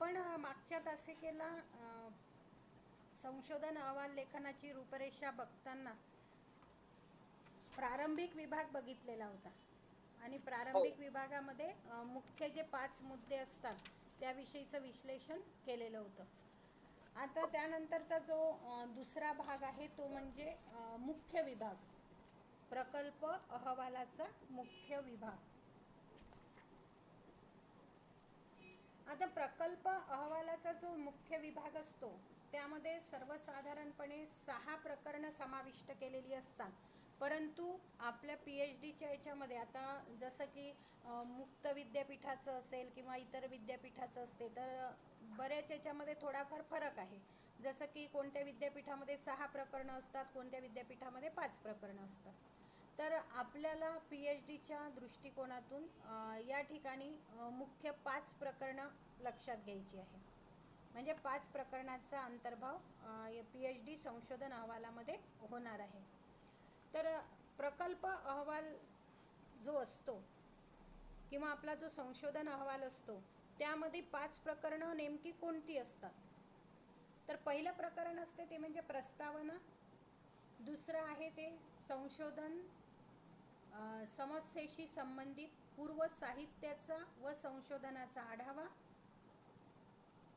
आपण मागच्या तासिकेला संशोधन अहवाल लेखनाची रूपरेषा बघताना प्रारंभिक विभाग बघितलेला होता आणि हो. प्रारंभिक विभागामध्ये मुख्य जे 5 मुद्दे असतात त्याविषयीचं विश्लेषण केलेलं होतं. आता त्यानंतरचा जो दुसरा भाग आहे तो म्हणजे मुख्य विभाग, प्रकल्प अहवालाचा मुख्य विभाग. आता प्रकल्प अहवालाचा जो मुख्य विभाग असतो त्यामध्ये सर्वसाधारणपणे 6 प्रकरणं समाविष्ट केलेली असतात. परंतु आपल्या PhDच्या याच्यामध्ये आता जसं की मुक्त विद्यापीठाचं असेल किंवा इतर विद्यापीठाचं असते तर बऱ्याच याच्यामध्ये थोडाफार फरक आहे. जसं की कोणत्या विद्यापीठामध्ये 6 प्रकरणं असतात, कोणत्या विद्यापीठामध्ये 5 प्रकरणं असतात. तर आपल्याला PhDच्या दृष्टिकोनातून या ठिकाणी मुख्य 5 प्रकरणं लक्षात घ्यायची आहे. म्हणजे 5 प्रकरणाचा अंतर्भाव PhD संशोधन अहवालामध्ये होणार आहे. तर प्रकल्प अहवाल जो असतो किंवा आपला जो संशोधन अहवाल असतो त्यामध्ये 5 प्रकरणं नेमकी कोणती असतात. तर पहिलं प्रकरण असते ते म्हणजे प्रस्तावना. दुसरं आहे ते संशोधन समस्येशी संबंधित पूर्व साहित्याचा व संशोधनाचा आढावा.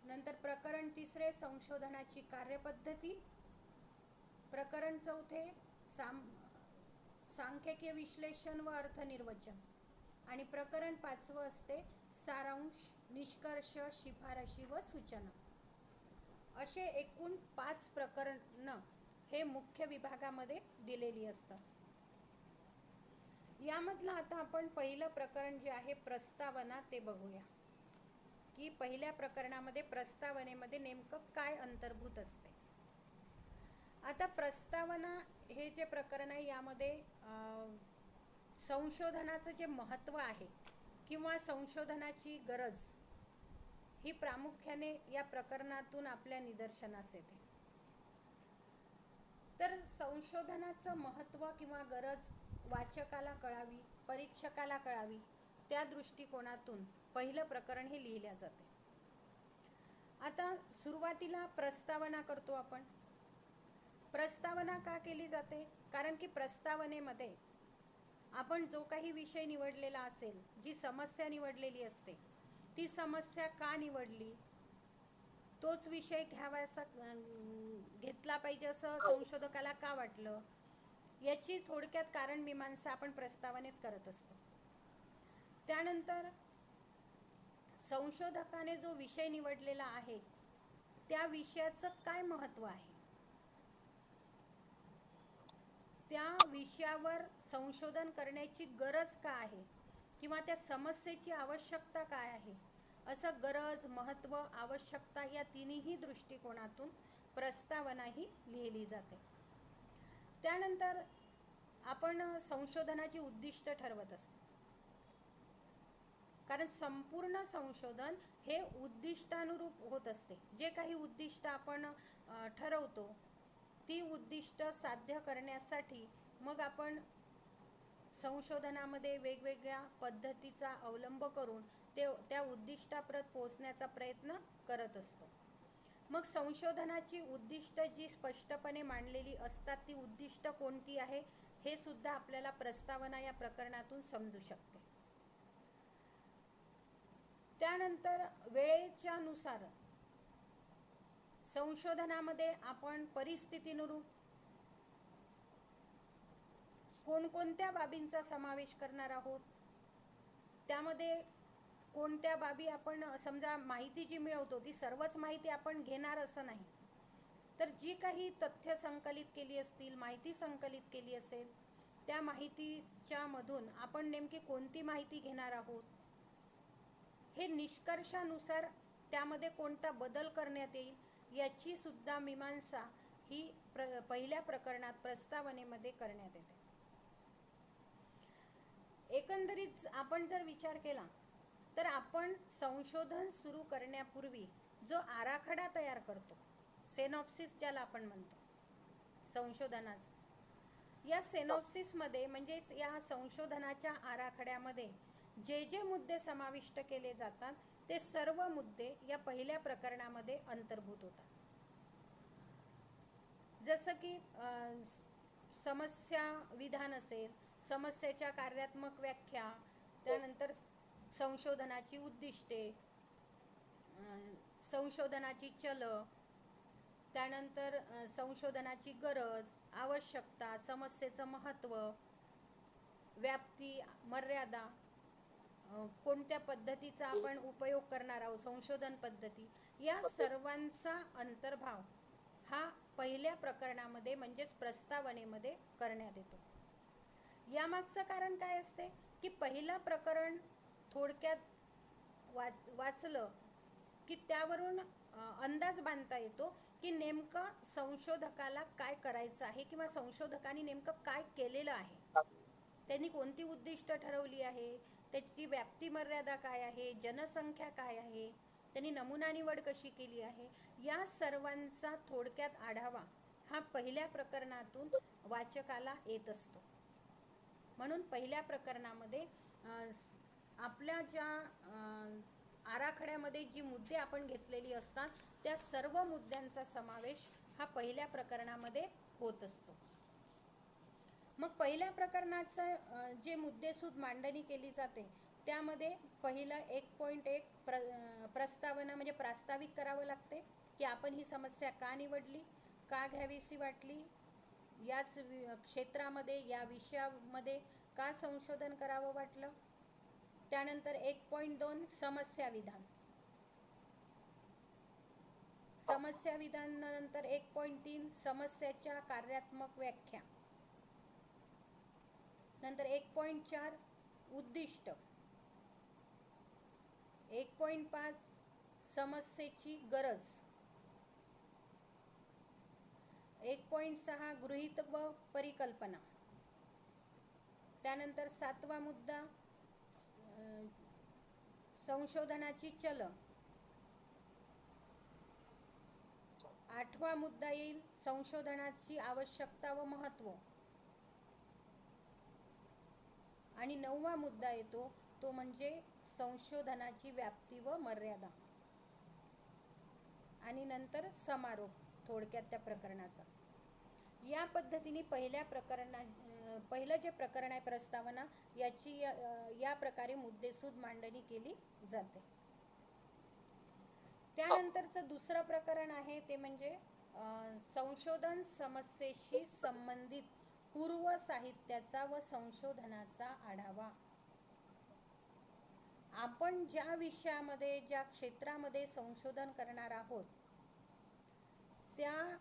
नंतर प्रकरण तिसरे संशोधनाची कार्यपद्धती. प्रकरण चौथे सांख्यिकीय विश्लेषण व अर्थनिर्वचन. आणि प्रकरण 5वं असते सारांश, निष्कर्ष, शिफारशी व सूचना. असे एकूण 5 प्रकरणं हे मुख्य विभागामध्ये दिलेली असतात. यामधलं आता आपण पहिलं प्रकरण जे आहे प्रस्तावना ते बघूया की पहिल्या प्रकरणामध्ये प्रस्तावनेमध्ये नेमकं काय अंतर्भूत असते. आता प्रस्तावना हे जे प्रकरण आहे यामध्ये संशोधनाचं जे महत्त्व आहे किंवा संशोधनाची गरज ही प्रामुख्याने या प्रकरणातून आपल्या निदर्शनास येते. तर संशोधनाचं महत्त्व किंवा गरज वाचकाला कळावी, परीक्षकाला कळावी त्या दृष्टिकोनातून पहिलं प्रकरण हे लिहिल्या जाते. आता सुरुवातीला प्रस्तावना करतो आपण. प्रस्तावना का केली जाते? कारण की प्रस्तावनेमध्ये आपण जो काही विषय निवडलेला असेल, जी समस्या निवडलेली असते, ती समस्या का निवडली, तोच विषय घ्यावासा घेतला पाहिजे असं संशोधकाला का वाटलं, याची थोडक्यात कारण मीमांसा आपण प्रस्तावनेत करत असतो. त्यानंतर संशोधकाने जो विषय निवडलेला आहे त्या विषयाचं काय महत्त्व आहे, त्या विषयावर संशोधन करण्याची गरज का आहे किंवा त्या समस्येची आवश्यकता काय आहे, असं गरज, महत्त्व, आवश्यकता या तिन्ही दृष्टिकोनातून प्रस्तावना ही लिहिली जाते. त्यानंतर आपण संशोधनाची उद्दिष्ट ठरवत असतो. कारण संपूर्ण संशोधन हे उद्दिष्टानुरूप होत असते. जे काही उद्दिष्ट आपण ठरवतो ती उद्दिष्ट साध्य करण्यासाठी मग आपण संशोधनामध्ये वेगवेगळ्या पद्धतीचा अवलंब करून त्या उद्दिष्टाप्रत पोहोचण्याचा प्रयत्न करत असतो. मग संशोधनाची उद्दिष्ट जी स्पष्टपणे मांडलेली असतात ती उद्दिष्ट कोणती आहे हे सुद्धा आपल्याला प्रस्तावना या प्रकरणातून समजू शकते. त्यानंतर वेळेच्या नुसार संशोधनामध्ये आपण परिस्थितीनुरूप कोणकोणत्या बाबींचा समावेश करणार आहोत, त्यामध्ये कोणत्या बाबी आपण समजा माहिती जी मिळवतो ती सर्वच माहिती आपण घेणार असं नाही. तर जी काही तथ्य संकलित केली असतील, माहिती संकलित केली असेल, त्या माहितीच्या मधून आपण नेमकी कोणती माहिती घेणार आहोत, हे निष्कर्षानुसार त्यामध्ये कोणता बदल करण्यात येईल याची सुद्धा मीमांसा ही पहिल्या प्रकरणात प्रस्तावनेमध्ये करण्यात येते. एकंदरीत आपण जर विचार केला तर आपण संशोधन सुरू करण्यापूर्वी जो आराखडा तयार करतो, सेनॉप्सिस ज्याला आपण म्हणतो संशोधनाचा, या सेनॉप्सिसमध्ये म्हणजेच या संशोधनाच्या आराखड्यामध्ये जे जे मुद्दे समाविष्ट केले जातात ते सर्व मुद्दे या पहिल्या प्रकरणामध्ये अंतर्भूत होतात. जसं की समस्या विधान असेल, समस्येच्या कार्यात्मक व्याख्या, त्यानंतर संशोधनाची उद्दिष्टे, संशोधनाची चल, त्यानंतर संशोधनाची गरज, आवश्यकता, समस्येचं महत्त्व, व्याप्ती, मर्यादा, कोणत्या पद्धतीचा आपण उपयोग करणार आहोत, संशोधन पद्धती, या सर्वांचा अंतर्भाव हा पहिल्या प्रकरणामध्ये म्हणजेच प्रस्तावनेमध्ये करण्यात येतो. यामागचं कारण काय असते की पहिलं प्रकरण थोडक्यात वाचलं की त्यावरून अंदाज बांधता येतो की नेमकं संशोधकाला काय करायचं आहे किंवा संशोधकांनी नेमकं काय केलेलं आहे, त्यांनी कोणती उद्दिष्ट ठरवली आहे, त्याची व्याप्ती मर्यादा काय आहे, जनसंख्या काय आहे, त्यांनी नमुना निवड कशी केली आहे, या सर्वांचा थोडक्यात आढावा हा पहिल्या प्रकरणातून वाचकाला येत असतो. म्हणून पहिल्या प्रकरणामध्ये आपल्या ज्या आराखड्यामध्ये जी मुद्दे आपण घेतलेली असतात त्या सर्व मुद्द्यांचा समावेश हा पहिल्या प्रकरणामध्ये होत असतो. मग पहिल्या प्रकरणाचं जे मुद्देसूद मांडणी केली जाते त्यामध्ये पहिलं 1.1 प्रस्तावना म्हणजे प्रास्ताविक करावं लागते की आपण ही समस्या का निवडली, का घ्यावीशी वाटली, याच क्षेत्रामध्ये या विषयामध्ये का संशोधन करावं वाटलं. त्यानंतर 1.2 समस्या विधान, समस्या विधानानंतर 1.3 समस्येच्या कार्यात्मक व्याख्या, नंतर 1.4 उद्दिष्ट, 1.5 समस्येची गरज, 1.6 गृहीत व परिकल्पना, त्यानंतर 7वा मुद्दा संशोधनाची चल, 8वा मुद्दा येईल संशोधनाची आवश्यकता व महत्त्व, आणि 9वा मुद्दा येतो तो म्हणजे संशोधनाची व्याप्ती व मर्यादा, आणि नंतर समारोप थोडक्यात त्या प्रकरणाचा. या पद्धतीने पहिलं जे प्रकरण आहे प्रस्तावना याची या प्रकारे मुद्देसूद मांडणी केली जाते. त्यानंतरचं दुसरं प्रकरण आहे ते म्हणजे संशोधन समस्येशी संबंधित पूर्व साहित्याचा व संशोधनाचा आढावा. आपण ज्या विषयामध्ये ज्या क्षेत्रामध्ये संशोधन करणार आहोत त्या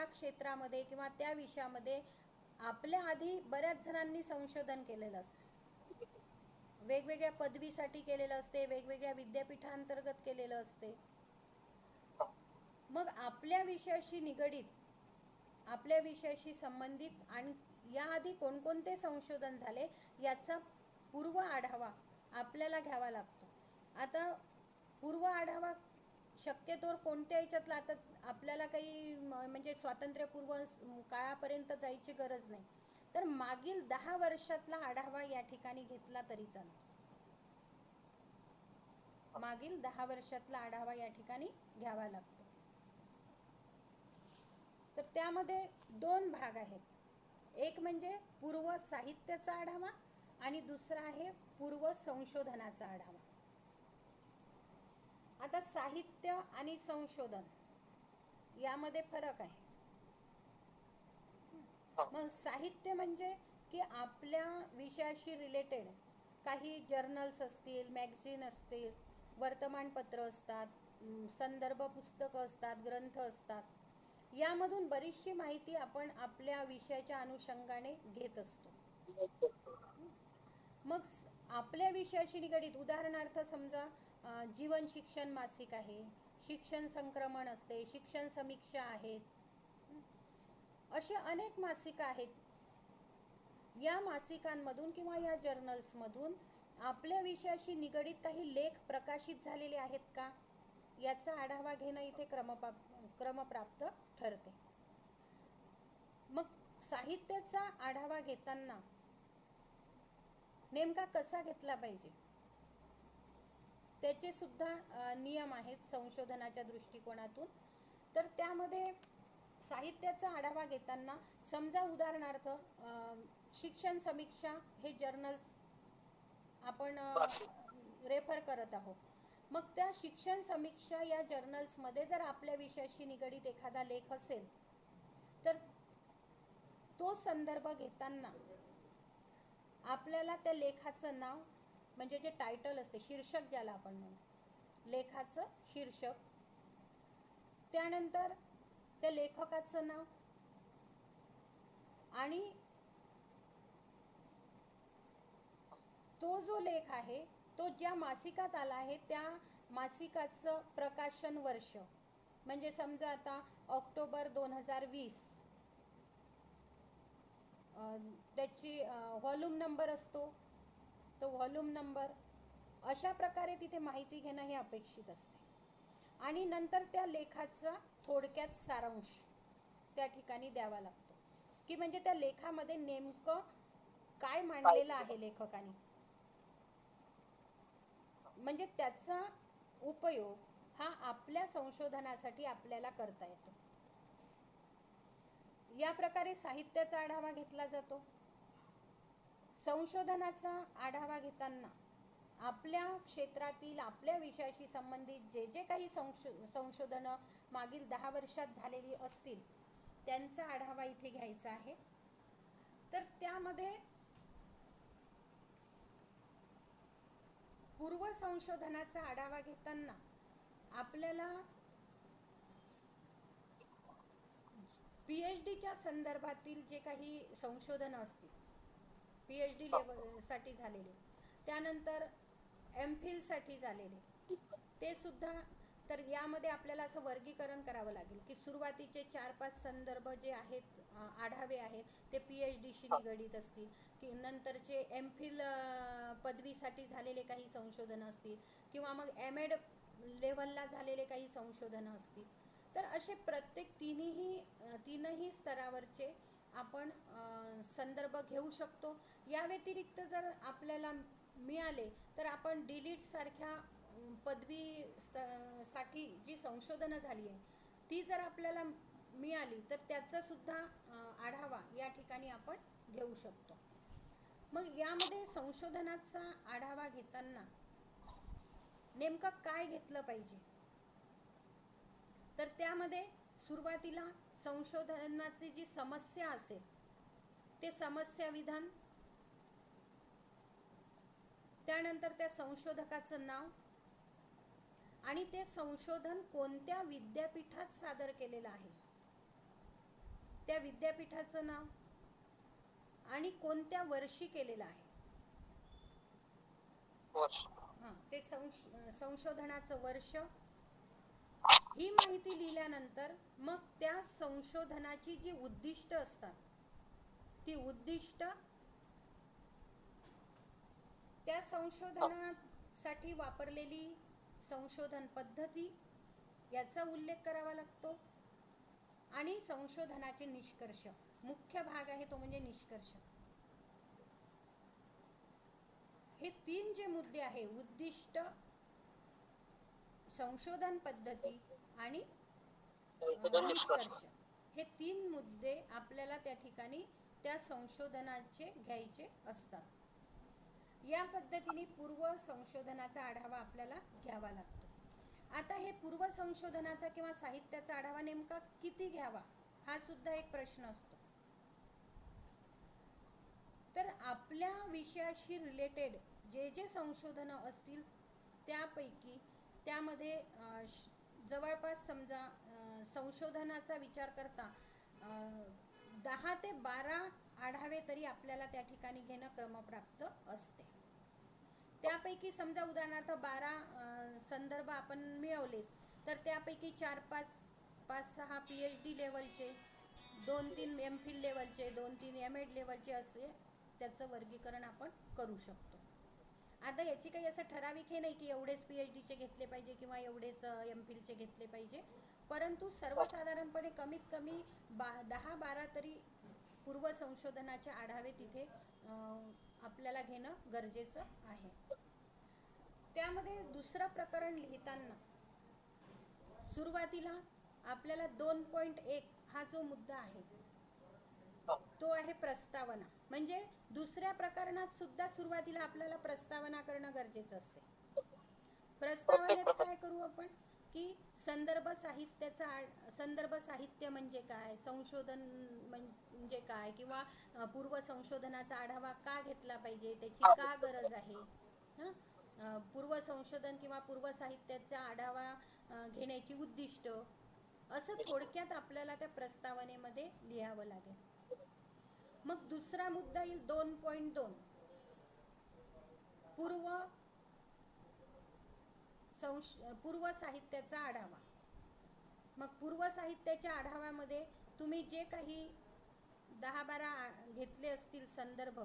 क्षेत्रामध्ये किंवा त्या विषयामध्ये आपल्या आधी बऱ्याच जणांनी संशोधन केलेलं असतं, वेगवेगळ्या पदवीसाठी केलेलं असते, वेगवेगळ्या विद्यापीठांतर्गत केलेलं असते. मग आपल्या विषयाशी निगडीत, आपल्या विषयाशी संबंधित आणि याआधी कोणकोणते संशोधन झाले याचा पूर्व आढावा आपल्याला घ्यावा लागतो. आता पूर्व आढावा शक्यतोवर कोणत्या याच्यातला, आता आपल्याला काही म्हणजे स्वातंत्र्यपूर्व काळापर्यंत जायची गरज नाही, तर मागील 10 वर्षातला आढावा या ठिकाणी घेतला तरी चालतो. मागील 10 वर्षातला आढावा या ठिकाणी घ्यावा लागतो. तर त्यामध्ये 2 भाग आहेत, एक म्हणजे पूर्व साहित्याचा आढावा आणि दुसरा आहे पूर्व संशोधनाचा आढावा. आता साहित्य आणि संशोधन यामध्ये फरक आहे. मग साहित्य म्हणजे की आपल्या विषयाशी रिलेटेड काही जर्नल्स असतील, मॅगझिन असतील, वर्तमानपत्र असतात, संदर्भ पुस्तकं असतात, ग्रंथ असतात, यामधून बरीचशी माहिती आपण आपल्या विषयाच्या अनुषंगाने घेत असतो. मग आपल्या विषयाशी निगडीत उदाहरणार्थ समजा जीवन शिक्षण मासिक आहे, शिक्षण संक्रमण असते, शिक्षण समीक्षा आहेत, असे अनेक मासिकं आहेत. या मासिकांमधून किंवा या जर्नल्समधून आपल्या विषयाशी निगडीत काही लेख प्रकाशित झालेले आहेत का याचा आढावा घेणं इथे क्रमप्राप्त ठरते. मग साहित्याचा आढावा घेताना नेमका कसा घेतला पाहिजे त्याचे सुद्धा नियम आहेत संशोधनाच्या दृष्टिकोनातून. तर त्यामध्ये साहित्याचा आढावा घेताना समजा उदाहरणार्थ शिक्षण समीक्षा हे जर्नल्स आपण रेफर करत आहोत. मग त्या शिक्षण समीक्षा या जर्नल्समध्ये जर आपल्या विषयाशी निगडीत एखादा लेख असेल तर तो संदर्भ घेताना आपल्याला त्या लेखाचं नाव म्हणजे जे टायटल असते, शीर्षक ज्याला आपण म्हणू, लेखाचं शीर्षक, त्यानंतर त्या लेखकाचं नाव आणि तो जो लेख आहे तो ज्या मासिकात आला आहे त्या मासिकाचं प्रकाशन वर्ष, म्हणजे समजा आता ऑक्टोबर 2020, त्याची व्हॉल्यूम नंबर असतो तो व्हॉल्यूम नंबर, अशा प्रकारे तिथे माहिती घेणं हे अपेक्षित असते. आणि नंतर त्या लेखाचा थोडक्यात सारांश त्या ठिकाणी द्यावा लागतो, की म्हणजे त्या लेखामध्ये नेमकं काय मांडलेलं आहे लेखकाने, म्हणजे त्याचा उपयोग हा आपल्या संशोधनासाठी आपल्याला करता येतो. या प्रकारे साहित्याचा आढावा घेतला जातो. संशोधनाचा आढावा घेताना आपल्या क्षेत्रातील आपल्या विषयाशी संबंधित जे जे काही संशोधनं मागील 10 वर्षात झालेली असतील त्यांचा आढावा इथे घ्यायचा आहे. तर त्यामध्ये पूर्व संशोधनाचा आढावा घेताना आपल्याला PhDच्या संदर्भातील जे काही संशोधनं असतील, PhD लेवलसाठी झालेले, त्यानंतर MPhil साठी झालेले ते सुद्धा, तर यामध्ये आपल्याला असं वर्गीकरण करावं लागेल की सुरुवातीचे 4-5 संदर्भ जे आहेत, आढावे आहेत, ते PhDशी निगडीत असतील, की नंतरचे MPhil पदवीसाठी झालेले काही संशोधनं असतील, किंवा मग MAd लेव्हलला झालेले काही संशोधनं असतील. तर असे प्रत्येक तीनही स्तरावरचे आपण संदर्भ घेऊ शकतो. या व्यतिरिक्त जर आपल्याला मिळाले तर आपण डिलीट सारख्या पदवी साठी जी संशोधनं झाली आहे ती जर आपल्याला मिळाली तर त्याचा सुद्धा आढावा या ठिकाणी आपण घेऊ शकतो. मग यामध्ये संशोधनाचा आढावा घेताना नेमकं काय घेतलं पाहिजे, तर त्यामध्ये सुरुवातीला संशोधनाची जी समस्या असेल ते समस्या विधान, त्यानंतर त्या संशोधकाचं नाव आणि ते संशोधन कोणत्या विद्यापीठात सादर केलेलं आहे त्या विद्यापीठाचं नाव आणि कोणत्या वर्षी केलेलं आहे, ते संशोधनाचं वर्ष, ही माहिती लिहिल्यानंतर मग त्या संशोधनाची जी उद्दिष्ट असतात ती उद्दिष्ट, त्या संशोधनासाठी वापरलेली संशोधन पद्धती याचा उल्लेख करावा लागतो आणि संशोधनाचे निष्कर्ष, मुख्य भाग आहे तो म्हणजे निष्कर्ष. हे 3 जे मुद्दे आहे, उद्दिष्ट, संशोधन पद्धती आणि निष्कर्ष, हे 3 मुद्दे आपल्याला त्या ठिकाणी त्या संशोधनाचे घ्यायचे असतात. या पद्धतीने पूर्व संशोधनाचा आढावा आपल्याला घ्यावा लागतो. आता हे पूर्व संशोधनाचा किंवा साहित्याचा आढावा नेमका किती घ्यावा हा सुद्धा एक प्रश्न असतो. तर आपल्या विषयाशी रिलेटेड जे जे संशोधनं असतील त्यापैकी त्यामध्ये जवळपास समजा संशोधनाचा विचार करता 10 ते 12 आढावे तरी आपल्याला त्या ठिकाणी घेणं क्रमप्राप्त असते. त्यापैकी समजा उदाहरणार्थ 12 संदर्भ आपण मिळवले तर त्यापैकी 4-5-6 PhD लेवलचे, 2-3 MPhil लेवलचे, 2-3 MAd लेवलचे असे त्याचं वर्गीकरण आपण करू शकतो. आता याची काही असं ठराविक हे नाही की एवढेच PhDचे घेतले पाहिजे किंवा एवढेच MPhilचे घेतले पाहिजे, परंतु सर्वसाधारणपणे कमीत कमी 10-12 तरी पूर्व संशोधनाचे आढावे तिथे आपल्याला घेणं गरजेचं आहे. त्यामध्ये दुसरं प्रकरण लिहिताना सुरुवातीला आपल्याला 2.1 हा जो मुद्दा आहे तो आहे प्रस्तावना. म्हणजे दुसऱ्या प्रकरणात सुद्धा सुरुवातीला आपल्याला प्रस्तावना करणं गरजेचं असते. प्रस्तावनेत काय करू आपण की संदर्भ साहित्य म्हणजे काय, संशोधन म्हणजे काय, किंवा पूर्व संशोधनाचा आढावा का घेतला पाहिजे, त्याची का गरज आहे, पूर्व संशोधन किंवा पूर्व साहित्याचा आढावा घेण्याची उद्दिष्ट, असं थोडक्यात आपल्याला त्या प्रस्तावनेमध्ये लिहावं लागेल. मग दुसरा मुद्दा येईल 2.2 पूर्व साहित्याचा आढावा. मग पूर्व साहित्याच्या आढाव्यामध्ये तुम्ही जे काही 10-12 घेतले असतील संदर्भ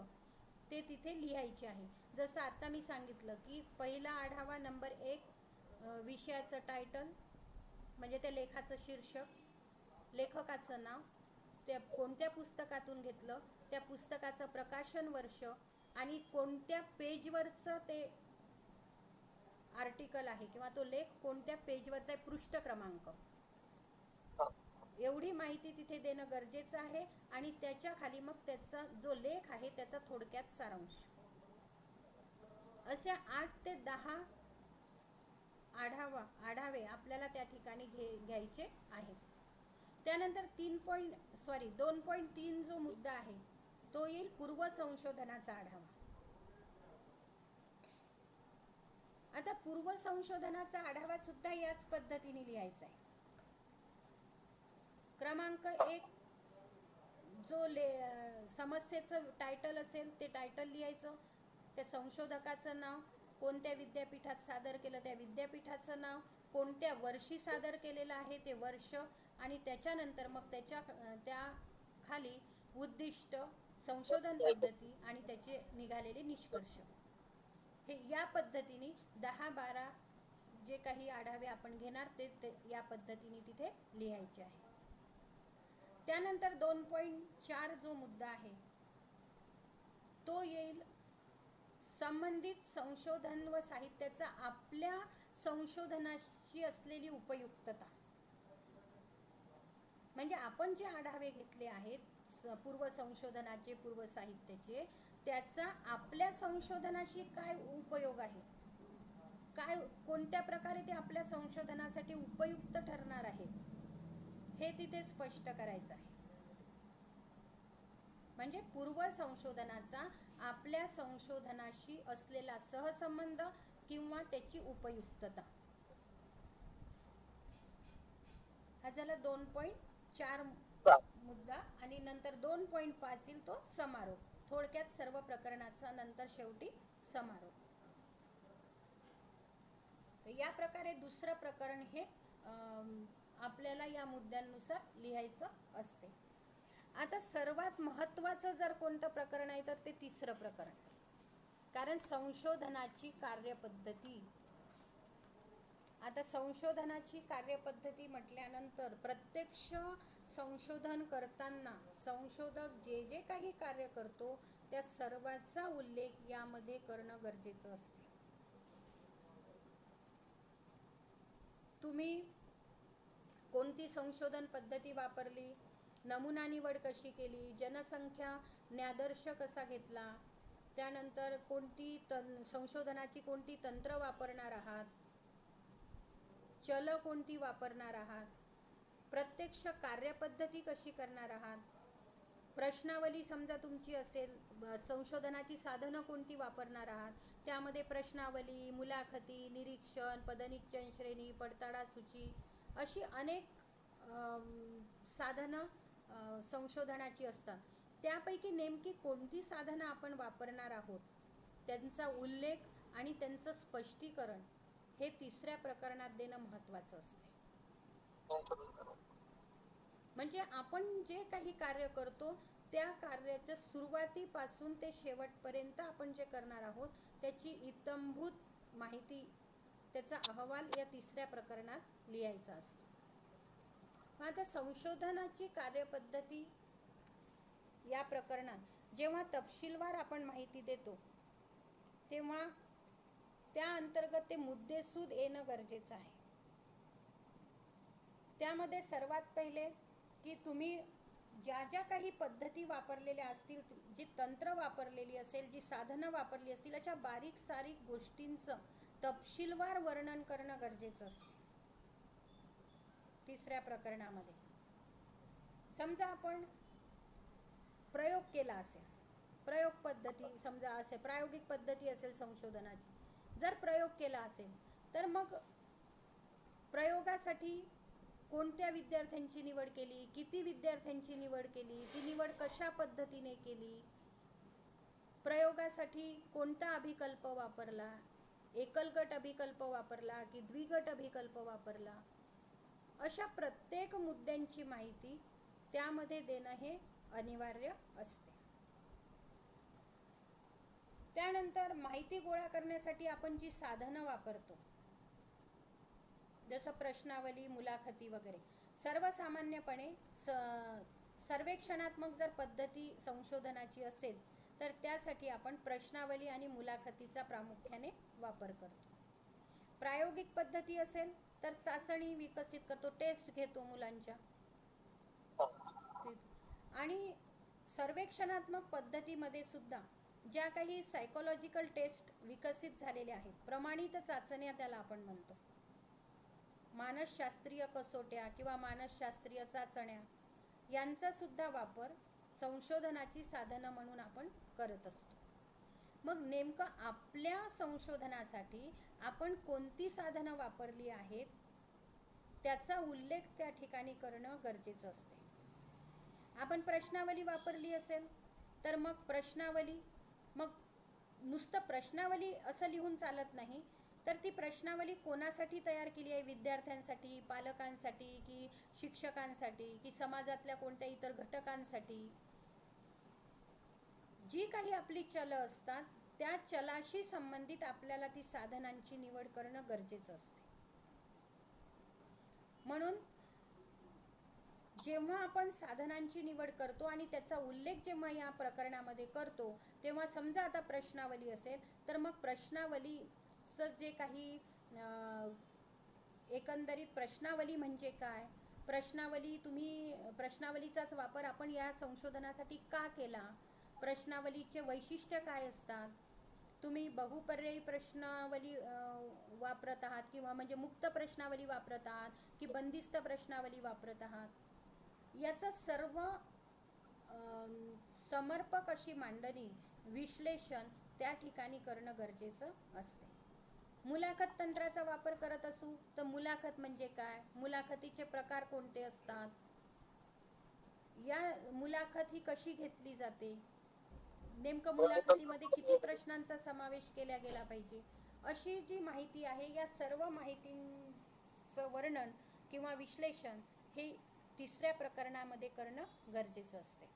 ते तिथे लिहायचे आहे. जसं आता मी सांगितलं की पहिला आढावा नंबर 1 विषयाचं टायटल म्हणजे त्या लेखाचं शीर्षक, लेखकाचं नाव, त्या कोणत्या पुस्तकातून घेतलं, त्या पुस्तकाचं प्रकाशन वर्ष आणि कोणत्या पेजवरचं ते आर्टिकल आहे किंवा तो लेख कोणत्या पेजवरचा आहे, पृष्ठ क्रमांक, एवढी माहिती तिथे देणं गरजेचं आहे. आणि त्याच्या खाली मग त्याचा जो लेख आहे त्याचा थोडक्यात सारांश. असे 8 ते 10 आढावे आपल्याला त्या ठिकाणी घ्यायचे आहेत. त्यानंतर 2.3 जो मुद्दा आहे तो येईल पूर्व संशोधनाचा आढावा. आता पूर्व संशोधनाचा आढावा सुद्धा याच पद्धतीने लिहायचा आहे. क्रमांक 1 जो समस्येचं टायटल असेल ते टायटल लिहायचं, त्या संशोधकाचं नाव, कोणत्या विद्यापीठात सादर केलं त्या विद्यापीठाचं नाव, कोणत्या वर्षी सादर केलेलं आहे ते वर्ष, आणि त्याच्यानंतर मग त्या खाली उद्दिष्ट, संशोधन पद्धती आणि त्याचे निघालेले निष्कर्ष. हे या पद्धतीने 10-12 जे काही आढावे आपण घेणार ते या पद्धतीने तिथे लिहायचे आहे. त्यानंतर 2.4 जो मुद्दा आहे तो येईल संबंधित संशोधन व साहित्याचा आपल्या संशोधनाशी असलेली उपयुक्तता. म्हणजे आपण जे आढावे घेतले आहेत पूर्व संशोधनाचे, पूर्व साहित्याचे, त्याचा आपल्या संशोधनाशी काय उपयोग आहे, काय कोणत्या प्रकारे ते आपल्या संशोधनासाठी उपयुक्त ठरणार आहे हे तिथे स्पष्ट करायचं आहे. म्हणजे पूर्व संशोधनाचा आपल्या संशोधनाशी असलेला सहसंबंध किंवा त्याची उपयुक्तता. हा झाला 2.4 मुद्दा. आणि नंतर 2.5 येईल तो समारोप. थोडक्यात सर्व प्रकरणाचा नंतर शेवटी समारोप. या प्रकारे दुसरं प्रकरण हे आपल्याला या मुद्द्यांनुसार लिहायचं असते. आता सर्वात महत्त्वाचं जर कोणतं प्रकरण आहे तर ते तिसरं प्रकरण. कारण संशोधनाची कार्यपद्धती. आता संशोधनाची कार्यपद्धती म्हटल्यानंतर प्रत्यक्ष संशोधन करताना संशोधक जे जे काही कार्य करतो त्या सर्वांचा उल्लेख यामध्ये करणं गरजेचं असते. तुम्ही कोणती संशोधन पद्धती वापरली, नमुना निवड कशी केली, जनसंख्या न्यादर्श कसा घेतला, त्यानंतर संशोधनाची कोणती तंत्र वापरणार आहात, चल कोणती वापरणार आहात, प्रत्यक्ष कार्यपद्धती कशी करणार आहात, प्रश्नावली समजा तुमची असेल, संशोधनाची साधनं कोणती वापरणार आहात, त्यामध्ये प्रश्नावली, मुलाखती, निरीक्षण, पदनिश्चय श्रेणी, पडताळा सूची, अशी अनेक साधनं संशोधनाची असतात. त्यापैकी नेमकी कोणती साधनं आपण वापरणार आहोत त्यांचा उल्लेख आणि त्यांचं स्पष्टीकरण हे तिसऱ्या प्रकरणात देणं महत्त्वाचं असते. म्हणजे आपण जे काही कार्य करतो त्या कार्याच्या सुरुवातीपासून ते शेवटपर्यंत आपण जे करणार आहोत त्याची इत्थंभूत माहिती, त्याचा अहवाल या तिसऱ्या प्रकरणात लिहायचा असतो. आता संशोधनाची कार्यपद्धती या प्रकरणात जेव्हा तपशीलवार आपण माहिती देतो तेव्हा त्या अंतर्गत ते मुद्देसूद येणं गरजेचं आहे. त्यामध्ये सर्वात पहिले की तुम्ही ज्या ज्या काही पद्धती वापरलेल्या असतील, जी तंत्र वापरलेली असेल, जी साधनं वापरली असतील, अशा बारीक सारीक गोष्टींचं तपशीलवार वर्णन करणं गरजेचं असतं. तिसऱ्या प्रकरणामध्ये समजा आपण प्रयोग केला असेल, प्रयोग पद्धती समजा असेल, प्रायोगिक पद्धती असेल संशोधनाची, जर प्रयोग केला असेल तर मग प्रयोगासाठी कोणत्या विद्यार्थ्यांची निवड केली, किती विद्यार्थ्यांची निवड केली, ती निवड कशा पद्धतीने केली, प्रयोगासाठी कोणता अभिकल्प वापरला, एकलगट अभिकल्प वापरला की द्विगट अभिकल्प वापरला, अशा प्रत्येक मुद्द्यांची माहिती त्यामध्ये देणं हे अनिवार्य असते. त्यानंतर माहिती गोळा करण्यासाठी आपण जी साधनं वापरतो, जसं प्रश्नावली, मुलाखती वगैरे, सर्वसामान्यपणे सर्वेक्षणात्मक जर पद्धती संशोधनाची असेल तर त्यासाठी आपण प्रश्नावली आणि मुलाखतीचा प्रामुख्याने वापर करतो. प्रायोगिक पद्धती असेल तर चाचणी विकसित करतो, टेस्ट घेतो मुलांच्या. आणि सर्वेक्षणात्मक पद्धतीमध्ये सुद्धा ज्या काही सायकोलॉजिकल टेस्ट विकसित झालेल्या आहेत, प्रमाणित चाचण्या त्याला आपण म्हणतो, मानसशास्त्रीय कसोट्या किंवा मानसशास्त्रीय चाचण्या, यांचा सुद्धा वापर संशोधनाची साधनं म्हणून आपण करत असतो. मग नेमकं आपल्या संशोधनासाठी आपण कोणती साधनं वापरली आहेत त्याचा उल्लेख त्या ठिकाणी करणं गरजेचं असते. आपण प्रश्नावली वापरली असेल तर मग प्रश्नावली, मग नुसतं प्रश्नावली असं लिहून चालत नाही, तर ती प्रश्नावली कोणासाठी तयार केली आहे, विद्यार्थ्यांसाठी, पालकांसाठी की शिक्षकांसाठी की समाजातल्या कोणत्या इतर घटकांसाठी, जी काही आपली चलं असतात त्या चलाशी संबंधित आपल्याला ती साधनांची निवड करणं गरजेचं असते. म्हणून जेव्हा आपण साधनांची निवड करतो आणि त्याचा उल्लेख जेव्हा या प्रकरणामध्ये करतो, तेव्हा समजा आता प्रश्नावली असेल तर मग प्रश्नावलीचं जे काही एकंदरीत प्रश्नावली म्हणजे काय, प्रश्नावलीचाच वापर आपण या संशोधनासाठी का केला, प्रश्नावलीचे वैशिष्ट्य काय असतात, तुम्ही बहुपर्यायी प्रश्नावली वापरत आहात किंवा म्हणजे मुक्त प्रश्नावली वापरत आहात की बंदिस्त प्रश्नावली वापरत आहात, याचं सर्व समर्पक अशी मांडणी, विश्लेषण त्या ठिकाणी करणं गरजेचं असते. मुलाखत तंत्राचा वापर करत असू तर मुलाखत म्हणजे काय, मुलाखतीचे प्रकार कोणते असतात, या मुलाखत ही कशी घेतली जाते, नेमकं मुलाखतीमध्ये किती प्रश्नांचा समावेश केला गेला पाहिजे, अशी जी माहिती आहे या सर्व माहितीचं वर्णन किंवा विश्लेषण हे तिसऱ्या प्रकरणामध्ये करणं गरजेचं असते.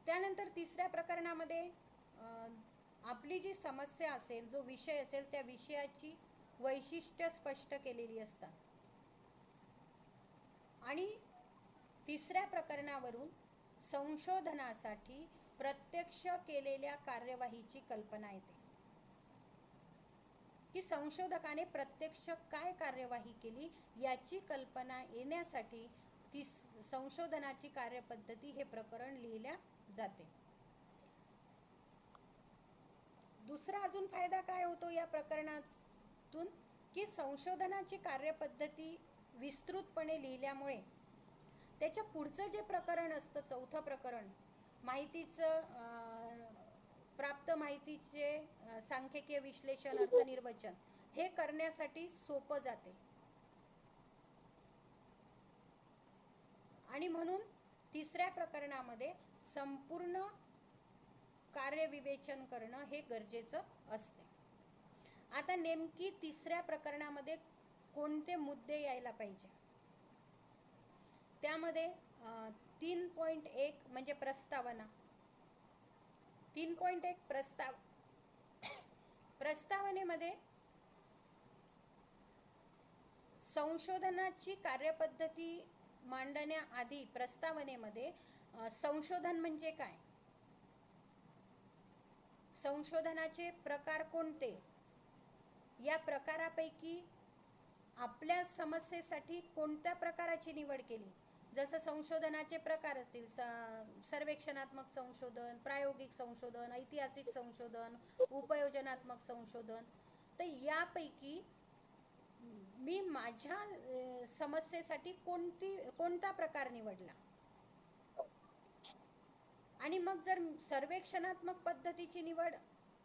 त्यानंतर तिसऱ्या प्रकरणामध्ये आपली जी समस्या असेल, जो विषय असेल, त्या विषयाची वैशिष्ट्य स्पष्ट केलेली असतात. आणि तिसऱ्या प्रकरणावरून संशोधनासाठी प्रत्यक्ष केलेल्या कार्यवाहीची कल्पना येते की संशोधकाने प्रत्यक्ष काय कार्यवाही केली याची कल्पना येण्यासाठी ती संशोधनाची कार्यपद्धती हे प्रकरण लिहिल्या जाते. दुसरा अजून फायदा काय होतो या प्रकरणातून की संशोधनाची कार्यपद्धती विस्तृतपणे लिहिल्यामुळे त्याच्या पुढचं जे प्रकरण असतं, चौथं प्रकरण, प्राप्त माहितीचे सांख्यिकीय विश्लेषण, अर्थनिर्वचन, हे करण्यासाठी सोपं जाते. आणि म्हणून तिसऱ्या प्रकरणामध्ये संपूर्ण कार्यविवेचन करणं हे गरजेचं असते. आता नेमकी तिसऱ्या प्रकरणामध्ये कोणते मुद्दे यायला पाहिजे, त्यामध्ये 3.1 म्हणजे प्रस्तावना. 3.1 प्रस्तावनेमध्ये संशोधनाची कार्यपद्धती मांडण्याआधी प्रस्तावनेमध्ये संशोधन म्हणजे काय, संशोधनाचे प्रकार कोणते, या प्रकारापैकी आपल्या समस्येसाठी कोणत्या प्रकाराची निवड केली. जसं संशोधनाचे प्रकार असतील, सर्वेक्षणात्मक संशोधन, प्रायोगिक संशोधन, ऐतिहासिक संशोधन, उपयोजनात्मक संशोधन. तर यापैकी मी माझ्या समस्येसाठी कोणता प्रकार निवडला. आणि मग जर सर्वेक्षणात्मक पद्धतीची निवड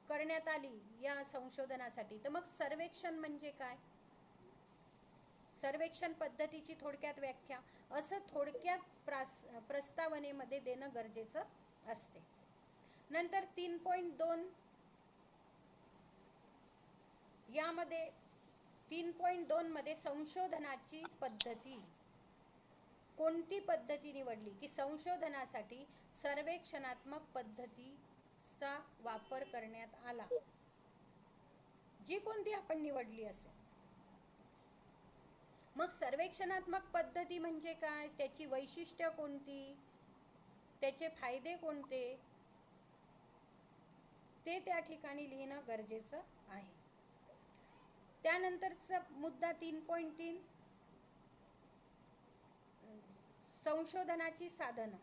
करण्यात आली या संशोधनासाठी, तर मग सर्वेक्षण म्हणजे काय, सर्वेक्षण पद्धतीची थोडक्यात व्याख्या, असं थोडक्यात प्रस्तावनेमध्ये देणं गरजेचं असते. नंतर 3.2 यामध्ये 3.2 मध्ये संशोधनाची पद्धती, कोणती पद्धती निवडली, की संशोधनासाठी सर्वेक्षणात्मक पद्धतीचा वापर करण्यात आला, जी कोणती आपण निवडली असेल. मग सर्वेक्षणात्मक पद्धती म्हणजे काय, त्याची वैशिष्ट्य कोणती, त्याचे फायदे कोणते, ते त्या ठिकाणी लिहिणं गरजेचं आहे. त्यानंतरचा मुद्दा 3.3 संशोधनाची साधनं,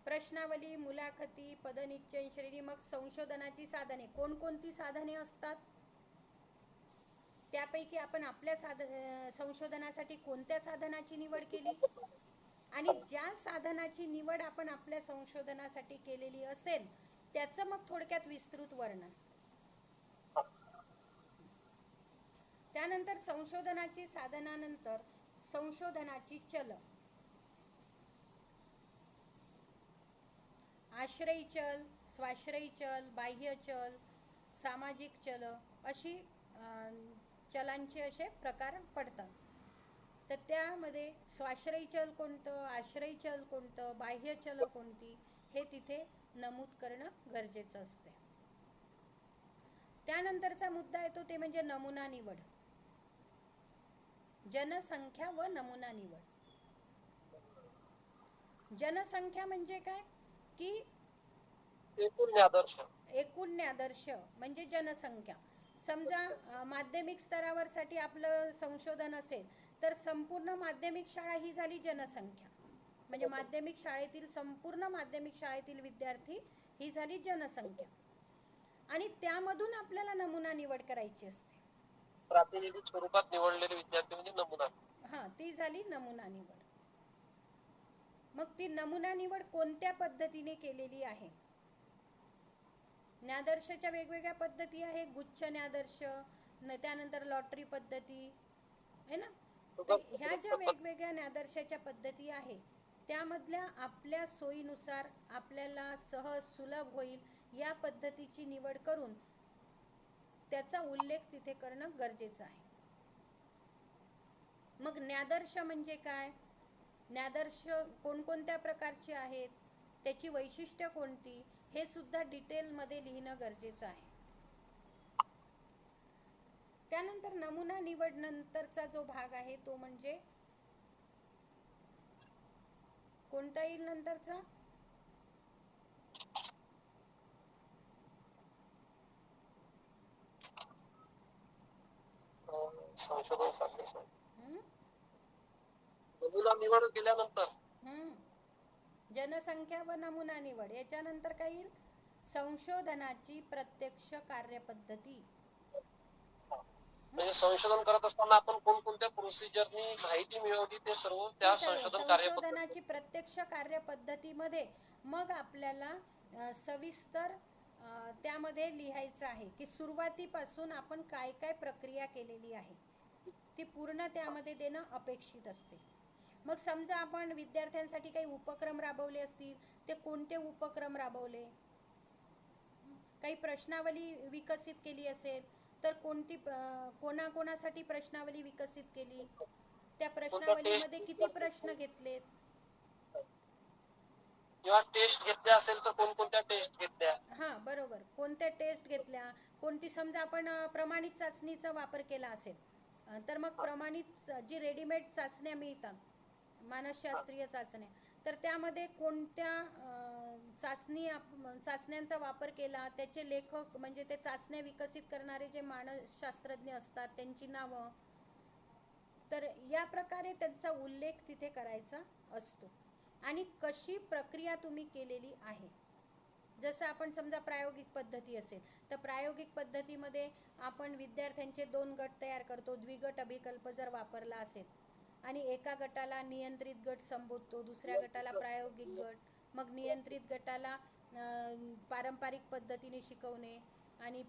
प्रश्नावली, मुलाखती, पदनिश्चय श्रेणी. मग संशोधनाची साधने, कोणकोणती साधने असतात, त्यापैकी आपण आपल्या संशोधनासाठी कोणत्या साधनाची निवड केली, आणि ज्या साधनाची निवड आपण आपल्या संशोधनासाठी केलेली असेल त्याचं मग थोडक्यात विस्तृत वर्णन. त्यानंतर संशोधनाची साधनानंतर संशोधनाची चल, आश्रयी चल, स्वाश्रयी चल, बाह्य चल, सामाजिक चल, अशी चलांचे असे प्रकार पडतात. तर त्यामध्ये स्वाश्रयी चल कोणतं, आश्रयी चल कोणतं, बाह्य चल कोणती, हे तिथे नमूद करणं गरजेचं असते. त्यानंतरचा मुद्दा येतो ते म्हणजे नमुना निवड, जनसंख्या व नमुना निवड. जनसंख्या म्हणजे काय, की एकूण आदर्श म्हणजे जनसंख्या. समजा माध्यमिक स्तरावरसाठी आपलं संशोधन असेल तर संपूर्ण माध्यमिक शाळा ही झाली जनसंख्या, म्हणजे माध्यमिक शाळेतील संपूर्ण माध्यमिक शाळेतील विद्यार्थी ही झाली जनसंख्या. आणि त्यामधून आपल्याला नमुना निवड करायची असते, प्रातिनिधिक स्वरूपात निवडलेले विद्यार्थी म्हणजे नमुना. हां, ती झाली नमुना निवड. मग ती नमुना निवड कोणत्या पद्धतीने केलेली आहे. न्यादर्शच्या वेगवेगळ्या पद्धती आहे, गुच्छ न्यादर्श, त्यानंतर लॉटरी पद्धती आहे ना. ह्या ज्या वेगवेगळ्या न्यादर्शाच्या पद्धती आहे त्यामधल्या आपल्या सोयीनुसार आपल्याला सहज सुलभ होईल या पद्धतीची निवड करून त्याचा उल्लेख तिथे करणं गरजेचं आहे. मग न्यादर्श म्हणजे काय, न्यादर्श कोणकोणत्या प्रकारचे आहेत, त्याची वैशिष्ट्य कोणती, हे सुद्धा डिटेलमध्ये लिहिणं गरजेचं आहे. त्यानंतर नमुना निवड नंतरचा जो भाग आहे तो म्हणजे कोणता येईल नंतरचा, संशोधन साधने. नमुना निवड केल्यानंतर जनसंख्या व नमुना निवड, याच्यानंतर काय येईल, संशोधनाची प्रत्यक्ष कार्यपद्धती. म्हणजे संशोधन करत असताना आपण कोणकोणत्या प्रोसिजरनी माहिती मिळवली ते सर्व त्या संशोधनाची प्रत्यक्ष कार्यपद्धतीमध्ये मग आपल्याला सविस्तर त्यामध्ये लिहायचं आहे की सुरुवातीपासून आपण काय काय प्रक्रिया केलेली आहे ती पूर्ण त्यामध्ये देणं अपेक्षित असते. मग समजा आपण विद्यार्थ्यांसाठी काही उपक्रम राबवले असतील, ते कोणते उपक्रम राबवले, काही प्रश्नावली विकसित केली असेल तर कोणती, कोणाकोणासाठी प्रश्नावली विकसित केली, त्या प्रश्नावलीमध्ये किती प्रश्न घेतलेत, किंवा टेस्ट घेतल्या असेल तर कोणकोणत्या टेस्ट घेतल्या. हां बरोबर, कोणत्या टेस्ट घेतल्या, कोणती, समजा आपण प्रमाणित चाचणीचा वापर केला असेल तर मग प्रमाणित जी रेडीमेड चाचण्या मिळतात मानसशास्त्रीय चाचण्या. तर त्यामध्ये कोणत्या चाचण्यांचा वापर केला, त्याचे लेखक म्हणजे ते चाचण्या विकसित करणारे जे मानसशास्त्रज्ञ असतात त्यांची नावं, तर या प्रकारे त्यांचा उल्लेख तिथे करायचा असतो. आणि कशी प्रक्रिया तुम्ही केलेली आहे. जसं आपण समजा प्रायोगिक पद्धती असेल तर प्रायोगिक पद्धतीमध्ये आपण विद्यार्थ्यांचे 2 गट तयार करतो. द्विगट अभिकल्प जर वापरला असेल आणि एका गटाला नियंत्रित गट संबोधतो, दुसऱ्या गटाला प्रायोगिक गट, मग नियंत्रित गटाला पारंपरिक पद्धतीने शिकवणे आणि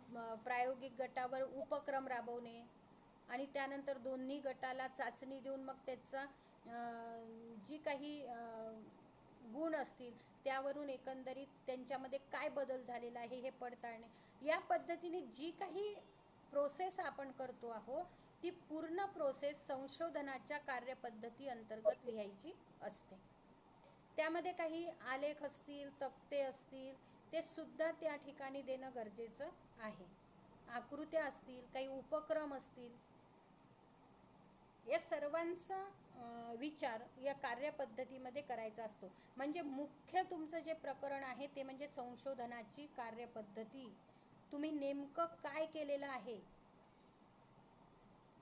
प्रायोगिक गटावर उपक्रम राबवणे आणि त्यानंतर दोन्ही गटाला चाचणी देऊन मग त्याचा जी काही गुण असतील त्यावरून एकंदरीत त्यांच्यामध्ये काय बदल झालेला आहे हे पडताळणे. या पद्धतीने जी काही प्रोसेस आपण करतो आहोत ती पूर्ण प्रोसेस संशोधनाच्या कार्यपद्धती अंतर्गत लिहायची असते. त्यामध्ये काही आलेख असतील, तक्ते असतील, ते सुद्धा त्या ठिकाणी देणं गरजेचं आहे. आकृत्या असतील, काही उपक्रम असतील, या सर्वांचा विचार या कार्यपद्धतीमध्ये करायचा असतो. म्हणजे मुख्य तुमचं जे प्रकरण आहे ते म्हणजे संशोधनाची कार्यपद्धती. तुम्ही नेमकं काय केलेलं आहे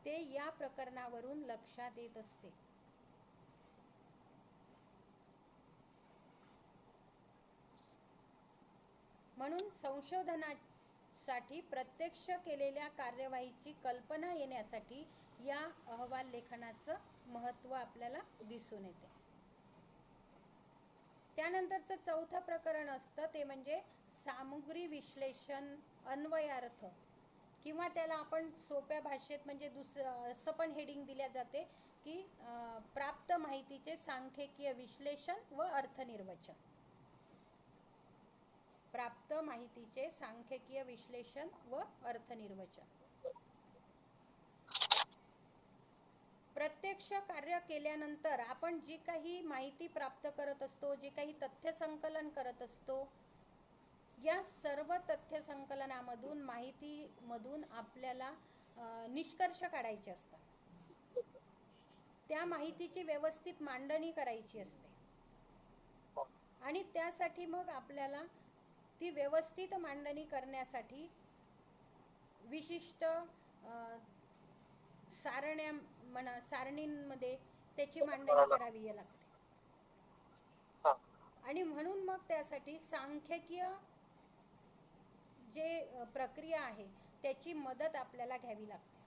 ते या प्रकरणावरून लक्षात येत असते. म्हणून संशोधनासाठी प्रत्यक्ष केलेल्या कार्यवाहीची कल्पना येण्यासाठी या अहवाल लेखनाचं महत्त्व आपल्याला दिसून येते. त्यानंतरचं चौथं प्रकरण असतं ते म्हणजे सामुग्री विश्लेषण अन्वयार्थ, किंवा त्याला आपण सोप्या भाषेत म्हणजे असं पण हेडिंग दिल्या जाते की प्राप्त माहितीचे सांख्यिकीय विश्लेषण व अर्थनिर्वचन. प्राप्त माहितीचे सांख्यिकीय विश्लेषण व अर्थनिर्वचन. प्रत्यक्ष कार्य केल्यानंतर आपण जी काही माहिती प्राप्त करत असतो, जे काही तथ्य संकलन करत असतो, या सर्व तथ्य संकलनामधून माहितीमधून आपल्याला निष्कर्ष काढायचे असतात. त्या माहितीची व्यवस्थित मांडणी करायची असते आणि त्यासाठी मग आपल्याला ती व्यवस्थित मांडणी करण्यासाठी विशिष्ट सारणींमध्ये त्याची मांडणी करावी लागते. आणि म्हणून मग त्यासाठी सांख्यिकीय जे प्रक्रिया आहे त्याची मदत आपल्याला घ्यावी लागते.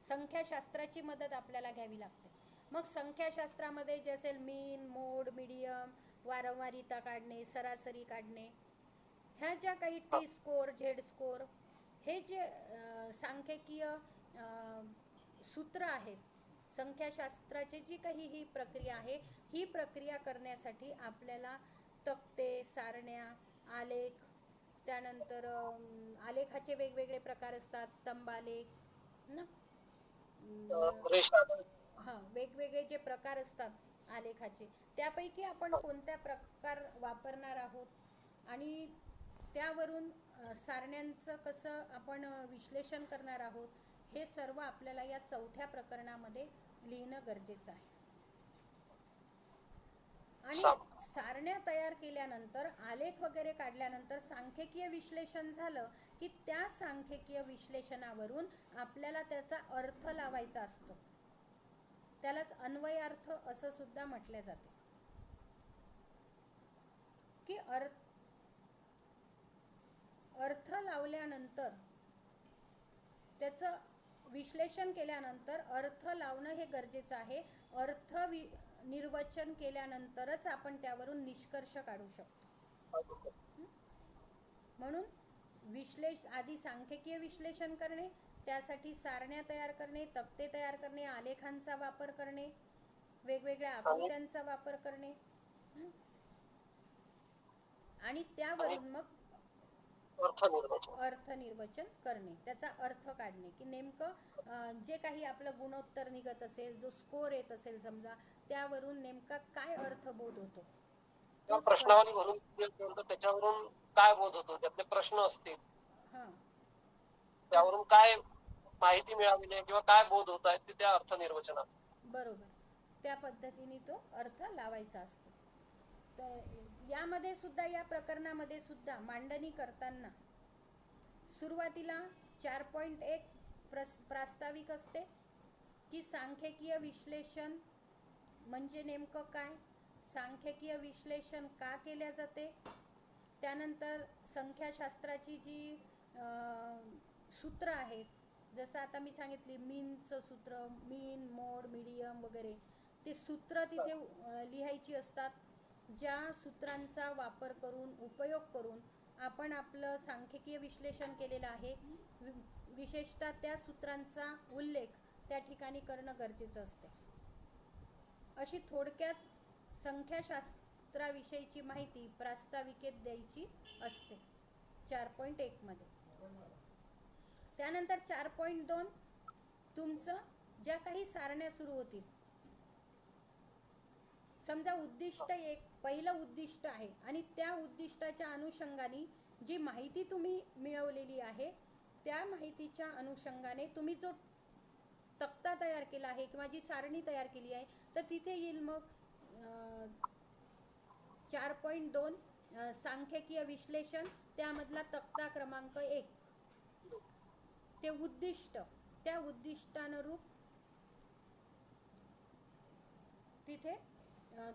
संख्याशास्त्राची मदत आपल्याला घ्यावी लागते. मग संख्याशास्त्रामध्ये जे असेल मीन, मोड, मीडियम, वारंवारिता काढणे, सरासरी काढणे, ह्या ज्या काही टी स्कोर, झेड स्कोर, हे जे सांख्यिकीय सूत्र आहेत, संख्याशास्त्राची जी काही ही प्रक्रिया आहे, ही प्रक्रिया करण्यासाठी आपल्याला तक्ते, सारण्या, आलेख, त्यानंतर आलेखाचे वेगवेगळे प्रकार असतात, स्तंभालेख ना, वेगवेगळे जे प्रकार असतात आलेखाचे, त्यापैकी आपण कोणत्या प्रकार वापरणार आहोत आणि त्यावरून सारण्यांचं कसं आपण विश्लेषण करणार आहोत, हे सर्व आपल्याला या चौथ्या प्रकरणामध्ये लिहिणं गरजेचं आहे. आणि सारण्या तयार केल्यानंतर, आलेख वगैरे काढल्यानंतर सांख्यिकीय विश्लेषण झालं की त्या सांख्यिकीय विश्लेषणावरून आपल्याला त्याचा अर्थ लावायचा असतो. त्यालाच अन्वयार्थ असं सुद्धा म्हटले जाते की अर्थ लावल्यानंतर, त्याचं विश्लेषण केल्यानंतर अर्थ लावणं हे गरजेचं आहे. अर्थ निर्वचन केल्यानंतरच आपण त्यावरून निष्कर्ष काढू शकतो. म्हणून आधी सांख्यिकीय विश्लेषण करणे, त्यासाठी सारण्या तयार करणे, तक्ते तयार करणे, आलेखांचा वापर करणे, वेगवेगळ्या आकृत्यांचा वापर करणे आणि त्यावरून मग अर्थनिर्वचन करणे, त्याचा अर्थ काढणे की नेमकं जे काही आपलं गुणोत्तर निघत असेल, जो स्कोर येत असेल समजा, त्यावरून नेमका काय अर्थबोध होतो. प्रश्नावली भरून त्याच्यावरून काय बोध होतो, त्यातले प्रश्न असतील, त्यावरून काय माहिती मिळालेली आहे किंवा काय बोध होत आहेत ते त्या अर्थनिर्वचनात. बरोबर. त्या पद्धतीने तो अर्थ लावायचा असतो. तर यामध्ये सुद्धा, या प्रकरणामध्ये सुद्धा मांडणी करताना सुरुवातीला 4.1 प्रास्ताविक असते की सांख्यिकीय विश्लेषण म्हणजे नेमकं काय, सांख्यिकीय विश्लेषण का केल्या जाते. त्यानंतर संख्याशास्त्राची जी सूत्र आहेत, जसं आता मी सांगितली मीनचं सूत्र, मीन, मोड, मीडियम वगैरे, ते सूत्र तिथे लिहायची असतात. ज्या सूत्रांचा वापर करून, उपयोग करून आपण आपलं सांख्यिकीय विश्लेषण केलेलं आहे, विशेषतः त्या सूत्रांचा उल्लेख त्या ठिकाणी करणं गरजेचं असते. अशी थोडक्यात संख्याशास्त्राविषयीची माहिती प्रास्ताविकेत द्यायची असते 4.1 मध्ये. त्यानंतर 4.2 तुमचं ज्या काही सारण्या सुरू होतील, समजा उद्दिष्ट एक पहिलं उद्दिष्ट आहे आणि त्या उद्दिष्टाच्या अनुषंगाने जी माहिती तुम्ही मिळवलेली आहे, त्या माहितीच्या अनुषंगाने तुम्ही जो तक्ता तयार केला आहे किंवा जी सारणी तयार केली आहे, तर तिथे येईल मग 4.2 सांख्यिकीय विश्लेषण, त्यामधला तक्ता क्रमांक 1, ते उद्दिष्ट, त्या उद्दिष्टानुरूप तिथे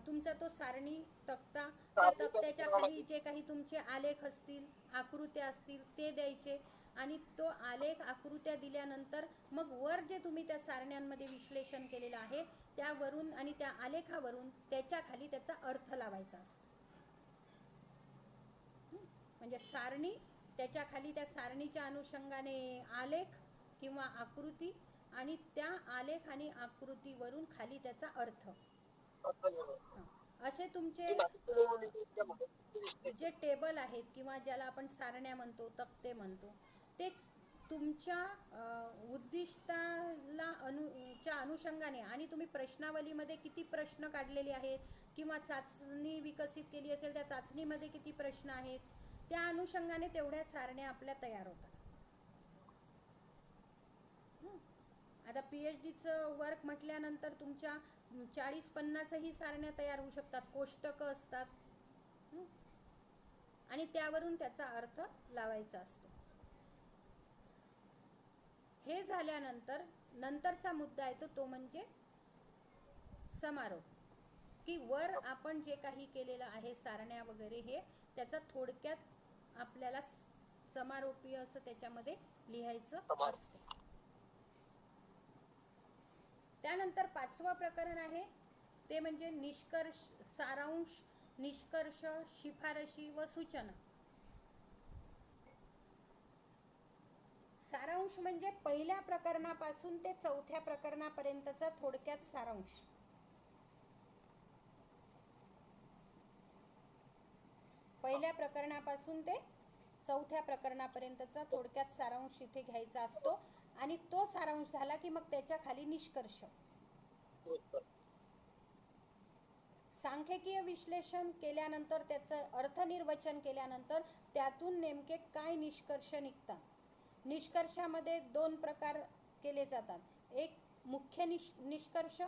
तुमचा तो सारणी तक्ता, त्या तक्त्याच्या खाली जे काही तुमचे आलेख असतील, आकृत्या असतील, ते द्यायचे. आणि तो आलेख, आकृत्या दिल्यानंतर मग वर जे तुम्ही त्या सारण्यांमध्ये विश्लेषण केलेलं आहे, त्यावरून आणि त्या आलेखावरून त्याच्या खाली त्याचा अर्थ लावायचा असतो. म्हणजे सारणी, त्याच्या खाली त्या सारणीच्या अनुषंगाने आलेख किंवा आकृती, आणि त्या आलेख आणि आकृतीवरून खाली त्याचा अर्थ. असे तुमचे जे टेबल आहेत किंवा ज्याला आपण सारण्या म्हणतो, तक्ते म्हणतो, ते तुमच्या उद्दिष्टाला च्या अनुषंगाने, आणि तुम्ही प्रश्नावलीमध्ये किती प्रश्न काढलेले आहेत किंवा चाचणी विकसित केली असेल, त्या चाचणीमध्ये किती प्रश्न आहेत, त्या अनुषंगाने तेवढ्या सारण्या आपल्या तयार होतात. आता PhDचं वर्क म्हटल्यानंतर तुमच्या 40-50ही सारण्या तयार होऊ शकतात, कोष्टकं असतात, आणि त्यावरून त्याचा अर्थ लावायचा असतो. हे झाल्यानंतर नंतरचा मुद्दा येतो, तो म्हणजे समारोप, की वर आपण जे काही केलेलं आहे सारण्या वगैरे, हे त्याचा थोडक्यात आपल्याला समारोपीय असं त्याच्यामध्ये लिहायचं असतं. त्यानंतर 5वं प्रकरण आहे ते म्हणजे निष्कर्ष, सारांश, निष्कर्ष, शिफारशी व सूचना. सारांश म्हणजे पहिल्या प्रकरणापासून ते 4थ्या प्रकरणापर्यंतचा थोडक्यात सारांश. पहिल्या प्रकरणापासून ते 4थ्या प्रकरणापर्यंतचा थोडक्यात सारांश इथे घ्यायचा असतो, आणि तो सारांश झाला की मग त्याच्या खाली निष्कर्ष. सांख्यिकीय विश्लेषण केल्यानंतर, त्याचं अर्थनिर्वचन केल्यानंतर त्यातून नेमके काय निष्कर्ष निघतात. निष्कर्षामध्ये 2 प्रकार केले जातात, एक मुख्य निष्कर्ष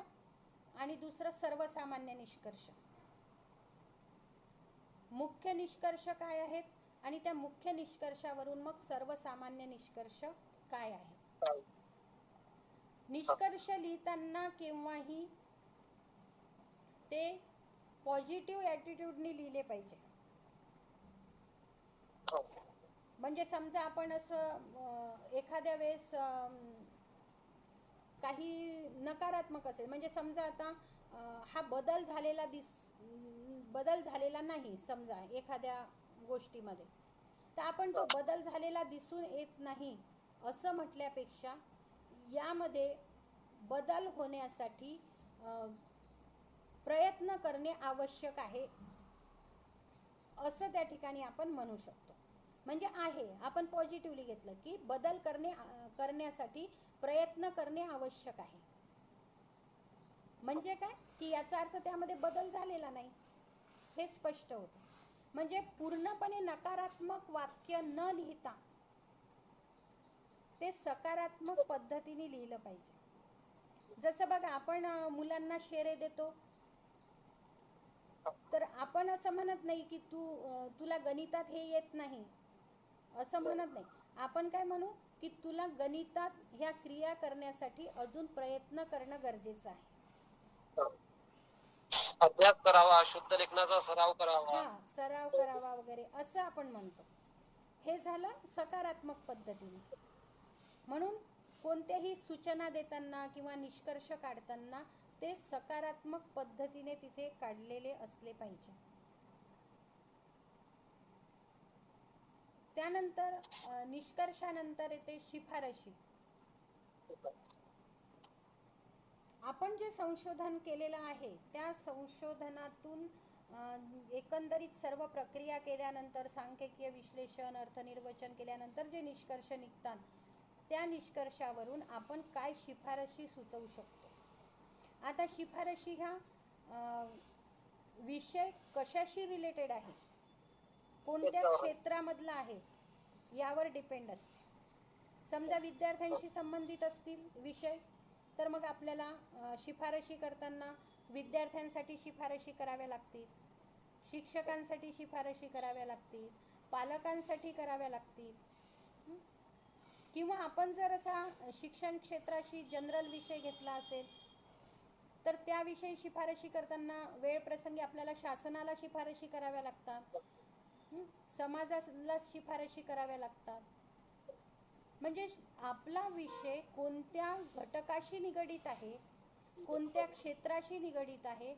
आणि दुसरं सर्वसामान्य निष्कर्ष. मुख्य निष्कर्ष काय आहेत आणि त्या मुख्य निष्कर्षावरून मग सर्वसामान्य निष्कर्ष काय आहे. निष्कर्ष लिहिताना केव्हाही ते पॉझिटिव्ह ॲटिट्यूडने लिहिले पाहिजे. म्हणजे समजा आपण असं एखाद्या वेळेस काही नकारात्मक असेल, म्हणजे समजा आता हा बदल झालेला नाही समजा एखाद्या गोष्टीमध्ये, तर आपण तो बदल झालेला दिसून येत नाही असं म्हटल्यापेक्षा यामध्ये बदल होण्यासाठी प्रयत्न करणे आवश्यक आहे असं त्या ठिकाणी आपण म्हणू शकतो. म्हणजे आहे, आपण पॉझिटिव्हली घेतलं की बदल करण्यासाठी प्रयत्न करणे आवश्यक आहे. म्हणजे काय की याचा अर्थ त्यामध्ये बदल झालेला नाही हे स्पष्ट होतं. म्हणजे पूर्णपणे नकारात्मक वाक्य न लिहिता ते सकारात्मक पद्धतीने लिहिलं पाहिजे. जसं बघा आपण मुलांना शेरे देतो, तर आपण असं म्हणत नाही की तुला गणितात हे येत नाही असं म्हणत नाही. आपण काय म्हणू की तुला गणितात ह्या क्रिया करण्यासाठी अजून प्रयत्न करणं गरजेचं आहे. अभ्यास करावा, शुद्ध लेखनाचा सराव करावा. हां, सराव करावा वगैरे असं आपण म्हणतो. हे झालं सकारात्मक पद्धतीने. म्हणून कोणत्याही सूचना देताना किंवा निष्कर्ष काढताना ते सकारात्मक पद्धतीने तिथे काढलेले असले पाहिजे. त्यानंतर निष्कर्षानंतर येते शिफारशी. आपण जे संशोधन केलेलं आहे त्या संशोधनातून एकंदरीत सर्व प्रक्रिया केल्यानंतर, सांख्यिकीय विश्लेषण, अर्थनिर्वचन केल्यानंतर जे निष्कर्ष निघतात त्या निष्कर्षावरून आपण काय शिफारशी सुचवू शकतो. आता शिफारशी ह्या विषय कशाशी रिलेटेड आहे, कोणत्या क्षेत्रामधला आहे यावर डिपेंड असते. समजा विद्यार्थ्यांशी संबंधित असतील विषय, तर मग आपल्याला शिफारशी करताना विद्यार्थ्यांसाठी शिफारशी कराव्या लागतील, शिक्षकांसाठी शिफारशी कराव्या लागतील, पालकांसाठी कराव्या लागतील. किंवा आपण जर असा शिक्षण क्षेत्राशी जनरल विषय घेतला असेल तर त्याविषयी शिफारशी करताना वेळ प्रसंगी आपल्याला शासनाला शिफारशी कराव्या लागतात, समाजाला शिफारशी कराव्या लागतात. म्हणजे आपला विषय कोणत्या घटकाशी निगडीत आहे, कोणत्या क्षेत्राशी निगडीत आहे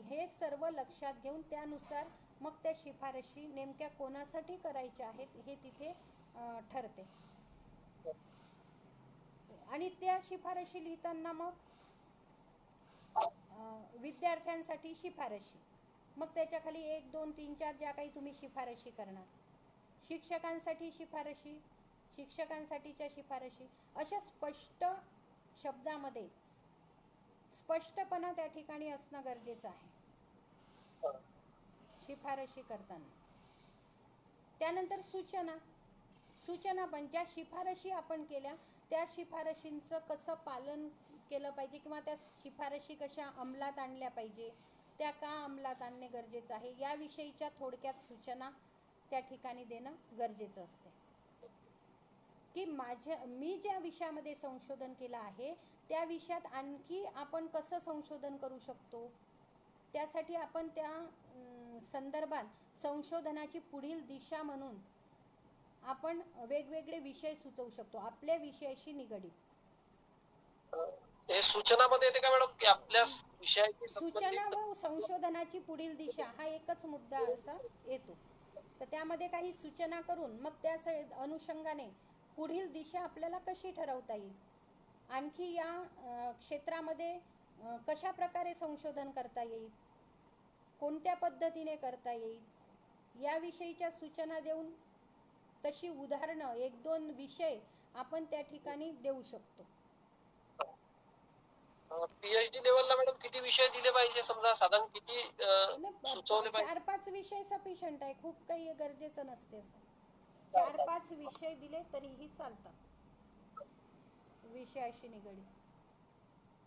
हे सर्व लक्षात घेऊन त्यानुसार मग त्या शिफारशी नेमक्या कोणासाठी करायच्या आहेत हे तिथे ठरते. आणि त्या शिफारशी लिहिताना मग विद्यार्थ्यांसाठी शिफारशी, मग त्याच्याखाली 1, 2, 3, 4 ज्या काही तुम्ही शिफारशी करणार, शिक्षकांसाठी शिफारशी, शिक्षकांसाठीच्या शिफारशी, अशा स्पष्ट शब्दामध्ये स्पष्टपणा त्या ठिकाणी असणं गरजेचं आहे शिफारशी करताना. त्यानंतर सूचना पण ज्या शिफारशी आपण केल्या त्या शिफारशींचं कसं पालन केलं पाहिजे किंवा त्या शिफारशी कशा अंमलात आणल्या पाहिजे, त्या का अंमलात आणणे गरजेचं आहे याविषयीच्या थोडक्यात सूचना त्या ठिकाणी देणं गरजेचं असते. की मी ज्या विषयामध्ये संशोधन केलं आहे त्या विषयात आणखी आपण कसं संशोधन करू शकतो, त्यासाठी आपण त्या संदर्भात संशोधनाची पुढील दिशा म्हणून आपण वेगवेगळे विषय सुचवू शकतो आपल्या विषयाशी निगडीत. हे सूचनामध्ये येते का मॅडम की आपल्या विषयाशी सूचना संबंधित व संशोधनाची पुढील दिशा हा एकच मुद्दा असा येतो. तर त्यामध्ये काही सूचना करून मग त्या अनुषंगाने पुढील दिशा आपल्याला कशी ठरवता येईल, आणखी या क्षेत्रामध्ये कशा प्रकारे संशोधन करता येईल, कोणत्या पद्धतीने करता येईल याविषयीच्या सूचना देऊन तशी उदाहरणं 1-2 विषय आपण त्या ठिकाणी देऊ शकतो. पीएचडी लेवलला मॅडम किती विषय दिले पाहिजे, समजा साधारण किती सुचवले पाहिजे? 4-5 विषय सफिशियंट आहे, खूप काही गरजेचं नसते असं. 4-5 विषय दिले तरीही चालतात विषयाशी निगडीत.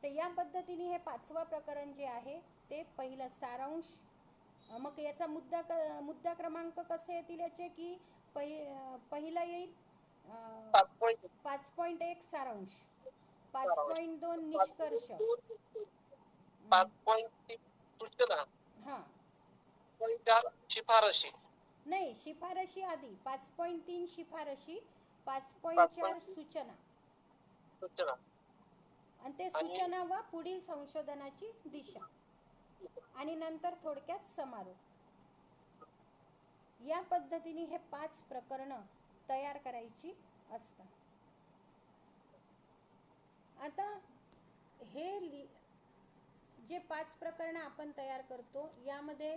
तर या पद्धतीने हे 5वं प्रकरण जे आहे ते पहिलं सारांश. मग याचा मुद्दा क्रमांक कसे येतील याचे की पहिलं येईल 5.1 सारांश, 5.2 निष्कर्ष, 5.3 सूचना, हां 4 शिफारशी. नाही, शिफारशी आधी 5.3 शिफारशी, 5.4 सूचना आणि ते सूचना व पुढील संशोधनाची दिशा आणि नंतर थोडक्यात समारोप. या पद्धतीने हे 5 प्रकरणं तयार करायची असतात. आता हे जे 5 प्रकरणं आपण तयार करतो यामध्ये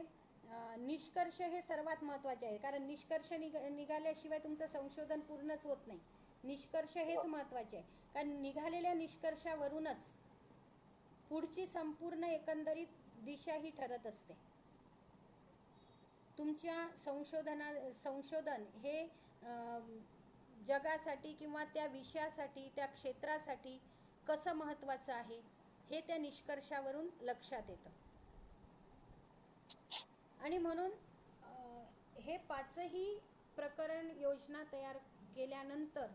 निष्कर्ष हे सर्वात महत्त्वाचे आहे, कारण निष्कर्ष निघाल्याशिवाय तुमचं संशोधन पूर्णच होत नाही. निष्कर्ष हेच महत्त्वाचे आहे, कारण निघालेल्या निष्कर्षावरूनच पुढची संपूर्ण एकंदरीत दिशा ही ठरत असते. तुमच्या संशोधन हे जगासाठी किंवा त्या विषयासाठी, त्या क्षेत्रासाठी कसं महत्त्वाचं आहे, हे त्या निष्कर्षावरून लक्षात येतं. आणि म्हणून हे पाचही प्रकरण योजना तयार केल्यानंतर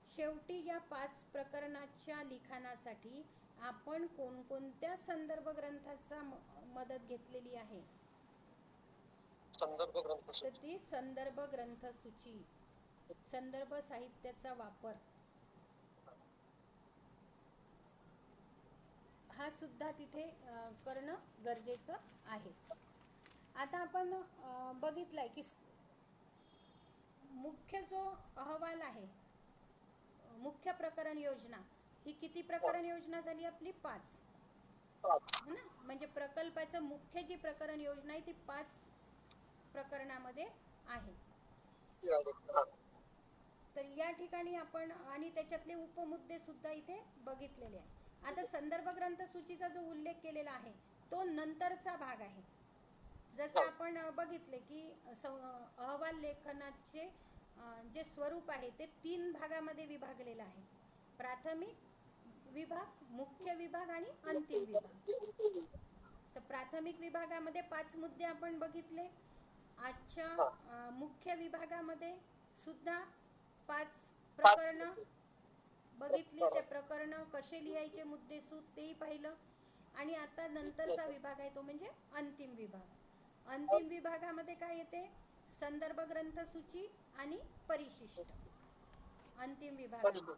शेवटी या 5 प्रकरणाच्या लिखाणासाठी आपण कोणकोणत्या संदर्भ ग्रंथाचा मदत घेतलेली आहे संदर्भ ग्रंथ तर ती संदर्भ ग्रंथ सूची, संदर्भ साहित्याचा वापर हा सुद्धा तिथे करणं गरजेचं आहे. आता आपण बघितलंय की मुख्य जो अहवाल आहे, मुख्य प्रकरण योजना ही किती प्रकरण योजना झाली आपली? 5 है ना. म्हणजे प्रकल्पाचं मुख्य जी प्रकरण योजना आहे ती 5 प्रकरणामध्ये आहे. तर या ठिकाणी आपण आणि त्याच्यातले उपमुद्दे सुद्धा इथे बघितलेले आहे. आता संदर्भ ग्रंथ सूचीचा जो उल्लेख केलेला आहे तो नंतरचा भाग आहे. जसं आपण बघितले की अहवाल लेखनाचे जे स्वरूप आहे ते 3 भागामध्ये विभागलेलं आहे. प्राथमिक विभाग, मुख्य विभाग आणि अंतिम विभाग. तर प्राथमिक विभागामध्ये 5 मुद्दे आपण बघितले. आजच्या मुख्य विभागामध्ये सुद्धा 5 प्रकरणं बघितली. ते प्रकरणं कसे लिहायचे, मुद्देसूद तेही पाहिलं. आणि आता नंतरचा विभाग आहे तो म्हणजे अंतिम विभाग. अंतिम विभागामध्ये काय येते? संदर्भ ग्रंथ सूची आणि परिशिष्ट अंतिम विभागामध्ये.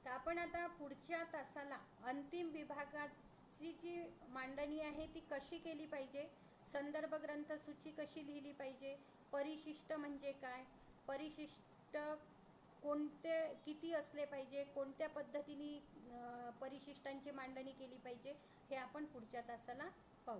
तर आपण आता पुढच्या तासाला अंतिम विभागाची जी मांडणी आहे ती कशी केली पाहिजे, संदर्भ ग्रंथ सूची कशी लिहिली पाहिजे, परिशिष्ट म्हणजे काय, परिशिष्ट कोणते किती असले पाहिजे, कोणत्या पद्धतीने परिशिष्टांची मांडणी केली पाहिजे हे आपण पुढच्या तासाला पाहू.